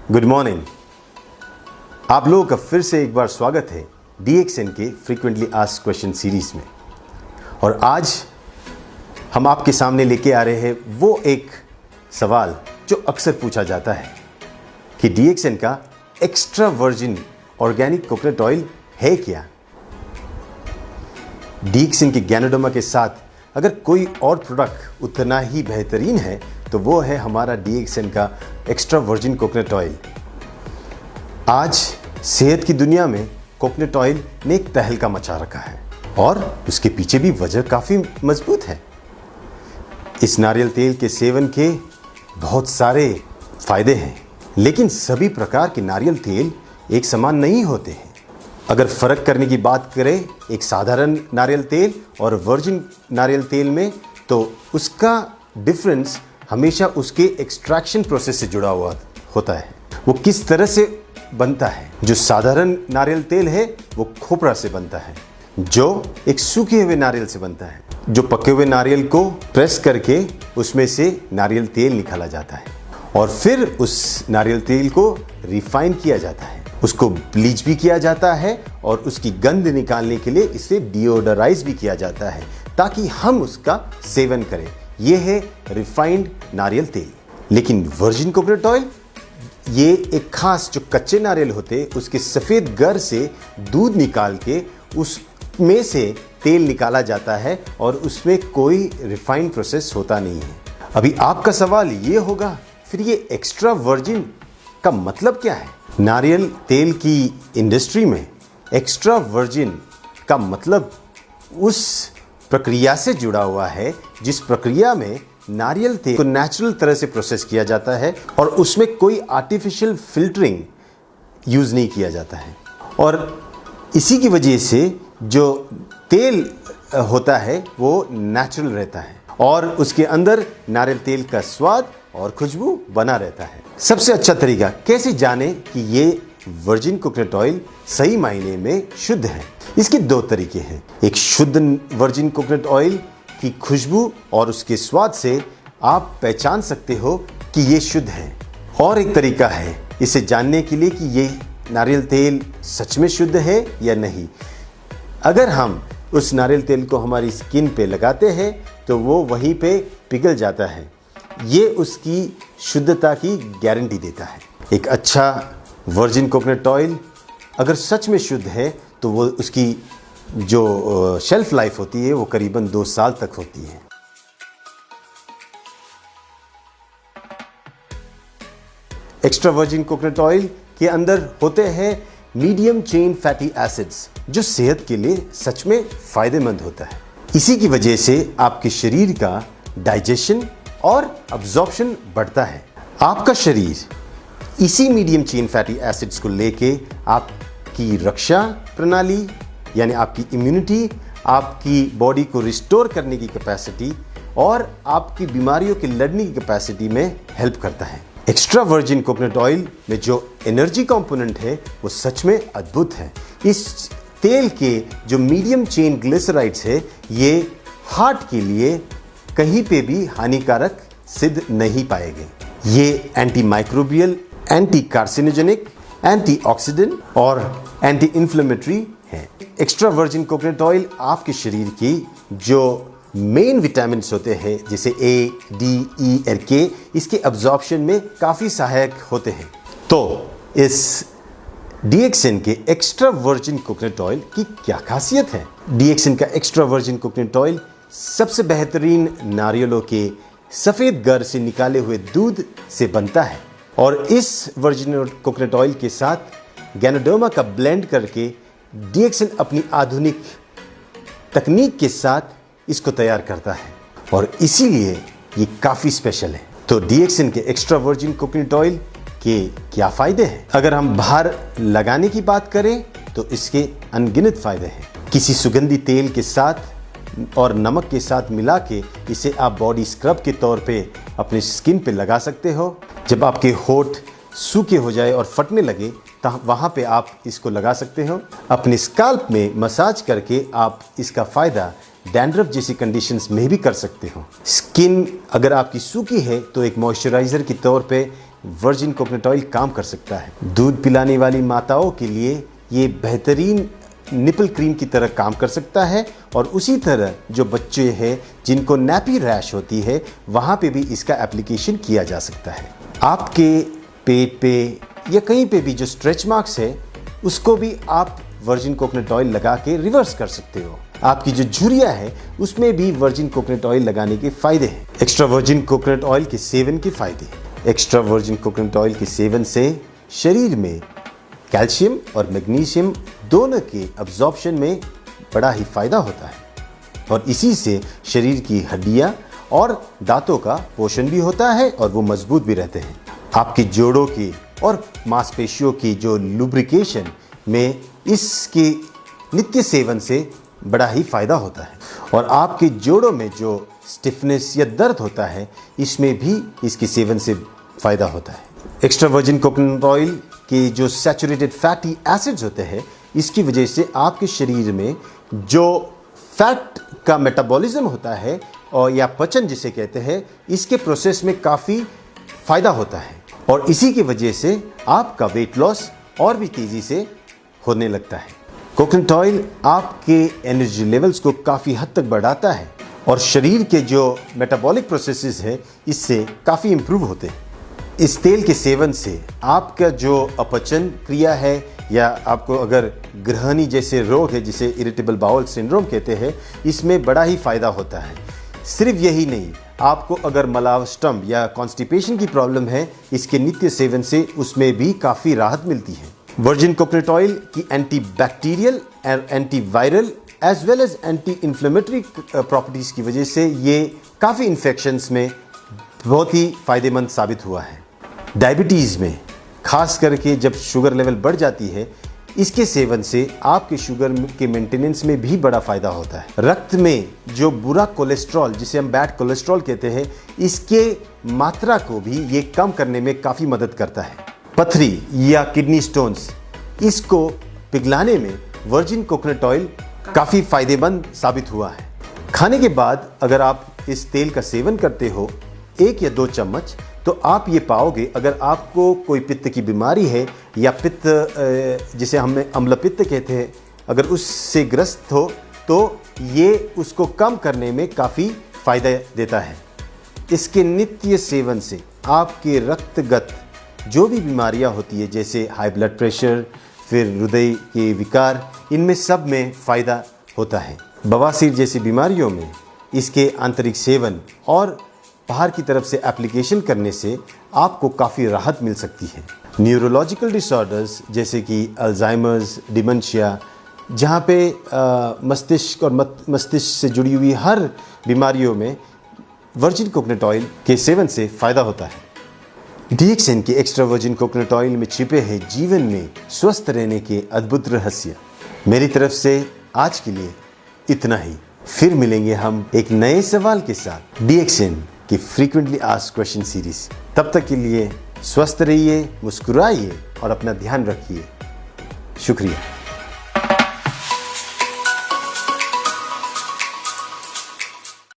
Good morning. आप लोगों का फिर से एक बार स्वागत है DXN के फ्रीक्वेंटली आस्क्ड क्वेश्चन सीरीज में। और आज हम आपके सामने लेके आ रहे हैं वो एक सवाल जो अक्सर पूछा जाता है कि DXN का extra virgin organic coconut oil है क्या। DXN के गैनोडर्मा के साथ अगर कोई और प्रोडक्ट उतना ही बेहतरीन है तो वो है हमारा DXN का एक्स्ट्रा वर्जिन कोकोनट ऑयल। आज सेहत की दुनिया में कोकोनट ऑयल ने एक तहलका मचा रखा है और उसके पीछे भी वजह काफ़ी मजबूत है। इस नारियल तेल के सेवन के बहुत सारे फायदे हैं, लेकिन सभी प्रकार के नारियल तेल एक समान नहीं होते हैं। अगर फ़र्क करने की बात करें एक साधारण नारियल तेल और वर्जिन नारियल तेल में, तो उसका डिफरेंस हमेशा उसके एक्सट्रैक्शन प्रोसेस से जुड़ा हुआ होता है। वो किस तरह से बनता है। जो साधारण नारियल तेल है वो खोपरा से बनता है, जो एक सूखे हुए नारियल से बनता है। जो पके हुए नारियल को प्रेस करके उसमें से नारियल तेल निकाला जाता है और फिर उस नारियल तेल को रिफाइन किया जाता है, उसको ब्लीच भी किया जाता है और उसकी गंध निकालने के लिए इसे डिओडराइज भी किया जाता है ताकि हम उसका सेवन करें। यह है रिफाइंड नारियल तेल। लेकिन वर्जिन कोकोनट ऑयल ये एक खास जो कच्चे नारियल होते उसके सफ़ेद गर से दूध निकाल के उसमें से तेल निकाला जाता है और उसमें कोई रिफाइंड प्रोसेस होता नहीं है। अभी आपका सवाल ये होगा, फिर ये एक्स्ट्रा वर्जिन का मतलब क्या है। नारियल तेल की इंडस्ट्री में एक्स्ट्रा वर्जिन का मतलब उस प्रक्रिया से जुड़ा हुआ है जिस प्रक्रिया में नारियल तेल को नेचुरल तरह से प्रोसेस किया जाता है और उसमें कोई आर्टिफिशियल फिल्टरिंग यूज़ नहीं किया जाता है। और इसी की वजह से जो तेल होता है वो नेचुरल रहता है और उसके अंदर नारियल तेल का स्वाद और खुशबू बना रहता है। सबसे अच्छा तरीका कैसे जाने कि ये वर्जिन कोकोनट ऑयल सही मायने में शुद्ध है, इसके दो तरीके हैं। एक शुद्ध वर्जिन कोकोनट ऑयल की खुशबू और उसके स्वाद से आप पहचान सकते हो कि ये शुद्ध है, और एक तरीका है इसे जानने के लिए कि ये नारियल तेल सच में शुद्ध है या नहीं। अगर हम उस नारियल तेल को हमारी स्किन पे लगाते हैं तो वो वहीं पे पिघल जाता है। ये उसकी शुद्धता की गारंटी देता है। एक अच्छा वर्जिन कोकोनट ऑयल अगर सच में शुद्ध है तो वो उसकी जो शेल्फ लाइफ होती है वो करीबन 2 साल तक होती है। एक्स्ट्रा वर्जिन कोकोनट ऑयल के अंदर होते हैं मीडियम चेन फैटी एसिड्स जो सेहत के लिए सच में फायदेमंद होता है। इसी की वजह से आपके शरीर का डाइजेशन और अब्जॉर्प्शन बढ़ता है। आपका शरीर इसी मीडियम चेन फैटी एसिड्स को लेके आपकी रक्षा प्रणाली यानी आपकी इम्यूनिटी, आपकी बॉडी को रिस्टोर करने की कैपेसिटी और आपकी बीमारियों के लड़ने की कैपेसिटी में हेल्प करता है। एक्स्ट्रा वर्जिन कोकोनट ऑयल में जो एनर्जी कंपोनेंट है वो सच में अद्भुत है। इस तेल के जो मीडियम चेन ग्लिसराइड्स है ये हार्ट के लिए कहीं पे भी हानिकारक सिद्ध नहीं पाए गए। ये anti microbial, anti carcinogenic, antioxidant और एंटी इन्फ्लेमेटरी है। एक्स्ट्रा वर्जिन कोकोनट ऑयल आपके शरीर की जो मेन विटामिन्स होते हैं जैसे A, D, E और K, इसके अब्जॉर्प्शन में काफ़ी सहायक होते हैं। तो इस DXN के एक्स्ट्रा वर्जिन कोकोनट ऑयल की क्या खासियत है। DXN का एक्स्ट्रा वर्जिन कोकोनट ऑयल सबसे बेहतरीन नारियलों के सफ़ेद गर से निकाले हुए दूध से बनता है और इस वर्जिन कोकोनट ऑयल के साथ गैनोडर्मा का ब्लेंड करके DXN अपनी आधुनिक तकनीक के साथ इसको तैयार करता है और इसीलिए ये काफ़ी स्पेशल है। तो DXN के एक्स्ट्रा वर्जिन कोकोनट ऑयल के क्या फ़ायदे हैं। अगर हम बाहर लगाने की बात करें तो इसके अनगिनत फ़ायदे हैं। किसी सुगंधी तेल के साथ और नमक के साथ मिला के इसे आप बॉडी स्क्रब के तौर पे अपने स्किन पे लगा सकते हो। जब आपके होठ सूखे हो जाए और फटने लगे तो वहाँ पे आप इसको लगा सकते हो। अपने स्काल्प में मसाज करके आप इसका फ़ायदा डैंड्रफ जैसी कंडीशंस में भी कर सकते हो। स्किन अगर आपकी सूखी है तो एक मॉइस्चराइज़र के तौर पे वर्जिन कोकोनट ऑयल काम कर सकता है। दूध पिलाने वाली माताओं के लिए ये बेहतरीन निपल क्रीम की तरह काम कर सकता है और उसी तरह जो बच्चे हैं जिनको नैपी रैश होती है वहाँ पे भी इसका एप्लीकेशन किया जा सकता है। आपके पेट पे या कहीं पे भी जो स्ट्रेच मार्क्स है उसको भी आप वर्जिन कोकोनट ऑयल लगा के रिवर्स कर सकते हो। आपकी जो झुर्रियाँ है उसमें भी वर्जिन कोकोनट ऑयल लगाने के फायदे हैं। एक्स्ट्रा वर्जिन कोकोनट ऑयल के सेवन के फायदे। एक्स्ट्रा वर्जिन कोकोनट ऑयल के सेवन से शरीर में कैल्शियम और मैग्नीशियम दोनों के अब्जॉर्प्शन में बड़ा ही फ़ायदा होता है और इसी से शरीर की हड्डियाँ और दांतों का पोषण भी होता है और वो मजबूत भी रहते हैं। आपकी जोड़ों की और मांसपेशियों की जो लुब्रिकेशन में इसके नित्य सेवन से बड़ा ही फ़ायदा होता है और आपके जोड़ों में जो स्टिफनेस या दर्द होता है इसमें भी इसके सेवन से फ़ायदा होता है। एक्स्ट्रा वर्जिन कोकोनट ऑयल के जो सैचुरेटेड फैटी एसिड्स होते हैं इसकी वजह से आपके शरीर में जो फैट का मेटाबॉलिज्म होता है और या पचन जिसे कहते हैं इसके प्रोसेस में काफ़ी फ़ायदा होता है और इसी की वजह से आपका वेट लॉस और भी तेज़ी से होने लगता है। कोकोनट ऑयल आपके एनर्जी लेवल्स को काफ़ी हद तक बढ़ाता है और शरीर के जो मेटाबॉलिक प्रोसेसेस है इससे काफ़ी इम्प्रूव होते हैं। इस तेल के सेवन से आपका जो अपचन क्रिया है या आपको अगर गृहिणी जैसे रोग है जिसे इरिटेबल बाउल सिंड्रोम कहते हैं इसमें बड़ा ही फ़ायदा होता है। सिर्फ यही नहीं, आपको अगर मलावस्टम या कॉन्स्टिपेशन की प्रॉब्लम है इसके नित्य सेवन से उसमें भी काफ़ी राहत मिलती है। वर्जिन कोकोनट ऑयल की एंटी बैक्टीरियल और anti viral as well as anti inflammatory properties की वजह से ये काफ़ी इन्फेक्शंस में बहुत ही फ़ायदेमंद साबित हुआ है। डायबिटीज़ में खास करके जब शुगर लेवल बढ़ जाती है इसके सेवन से आपके शुगर के मेंटेनेंस में भी बड़ा फ़ायदा होता है। रक्त में जो बुरा कोलेस्ट्रॉल जिसे हम बैड कोलेस्ट्रॉल कहते हैं इसके मात्रा को भी ये कम करने में काफ़ी मदद करता है। पथरी या किडनी स्टोन्स इसको पिघलाने में वर्जिन कोकोनट ऑयल काफ़ी फ़ायदेमंद साबित हुआ है। खाने के बाद अगर आप इस तेल का सेवन करते हो 1 या 2 चम्मच तो आप ये पाओगे अगर आपको कोई पित्त की बीमारी है या पित्त जिसे हम अम्लपित्त कहते हैं अगर उससे ग्रस्त हो तो ये उसको कम करने में काफ़ी फ़ायदा देता है। इसके नित्य सेवन से आपके रक्तगत जो भी बीमारियां होती है जैसे हाई ब्लड प्रेशर फिर हृदय के विकार इनमें सब में फ़ायदा होता है। बवासीर जैसी बीमारियों में इसके आंतरिक सेवन और बाहर की तरफ से एप्लीकेशन करने से आपको काफ़ी राहत मिल सकती है। न्यूरोलॉजिकल डिसऑर्डर्स जैसे कि अल्जाइमर्स, डिमेंशिया जहाँ पे मस्तिष्क और मस्तिष्क से जुड़ी हुई हर बीमारियों में वर्जिन कोकोनट ऑयल के सेवन से फ़ायदा होता है। DXN के एक्स्ट्रा वर्जिन कोकोनट ऑयल में छिपे हैं जीवन में स्वस्थ रहने के अद्भुत रहस्य। मेरी तरफ से आज के लिए इतना ही। फिर मिलेंगे हम एक नए सवाल के साथ DXN की फ्रीक्वेंटली आस्क्ड क्वेश्चन सीरीज। तब तक के लिए स्वस्थ रहिए, मुस्कुराइए और अपना ध्यान रखिए। शुक्रिया।